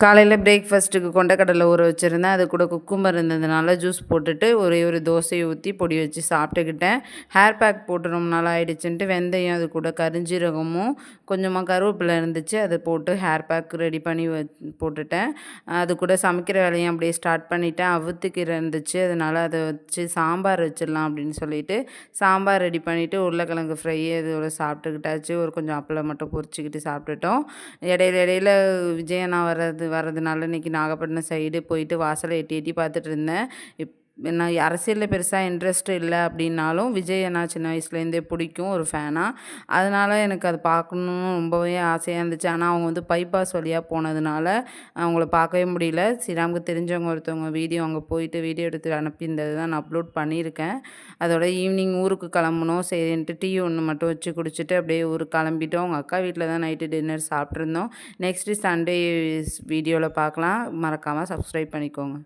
காலையில பிரேக்ஃபாஸ்ட்டுக்கு கொண்டக்கடலை ஊற வச்சுருந்தேன். அது கூட குக்கும்பர் இருந்ததுனால ஜூஸ் போட்டுட்டு ஒரே ஒரு தோசைய ஊத்தி பொடி வச்சு சாப்பிட்டுக்கிட்டேன். ஹேர் பேக் போட்டு ரொம்ப நாள் ஆயிடுச்சுன்ட்டு வெந்தயம் அது கூட கருஞ்சீரகமும் கொஞ்சமா கருவேப்பிலை இருந்துச்சு. அதை போட்டு ஹேர் பேக் ரெடி பண்ணி போட்டுட்டேன். அது கூட சமைக்கிற வேலையும் அப்படியே ஸ்டார்ட் பண்ணிட்டேன். அவுத்துக்கீரை இருந்துச்சு. அதனால அதை வச்சு சாம்பார் வச்சிடலாம் அப்படின்னு சொல்லிட்டு சாம்பார் ரெடி பண்ணிவிட்டு உருளைக்கிழங்கு ஃப்ரை இதோட சாப்பிட்டுக்கிட்டாச்சு. ஒரு கொஞ்சம் அப்பளம் மட்டும் பொரிச்சுக்கிட்டு சாப்பிட்டுட்டோம். இடையில இடையில விஜயண்ணா வரதுனால இன்றைக்கி நாகப்பட்டினம் சைடு போயிட்டு வாசலை எட்டி எட்டி பார்த்துட்டு இருந்தேன். நான் அரசியலில் பெருசாக இன்ட்ரெஸ்ட் இல்லை அப்படின்னாலும் விஜய் அண்ணா சின்ன வயசுலேருந்தே பிடிக்கும் ஒரு ஃபேனாக. அதனால் எனக்கு அது பார்க்கணுன்னு ரொம்பவே ஆசையாக இருந்துச்சு. ஆனால் அவங்க வந்து பைபாஸ் வழியாக போனதுனால அவங்கள பார்க்கவே முடியல. ஸ்ரீராமுக்கு தெரிஞ்சவங்க ஒருத்தவங்க வீடியோ அங்கே போயிட்டு வீடியோ எடுத்து அனுப்பியிருந்தது தான் நான் அப்லோட் பண்ணியிருக்கேன். அதோட ஈவினிங் ஊருக்கு கிளம்பணும் சரின்ட்டு டீ ஒன்று மட்டும் வச்சு குடிச்சிட்டு அப்படியே ஊருக்கு கிளம்பிட்டோம். அவங்க அக்கா வீட்டில் தான் நைட்டு டின்னர் சாப்பிட்ருந்தோம். நெக்ஸ்ட்டு சண்டே வீடியோவில் பார்க்கலாம். மறக்காமல் சப்ஸ்கிரைப் பண்ணிக்கோங்க.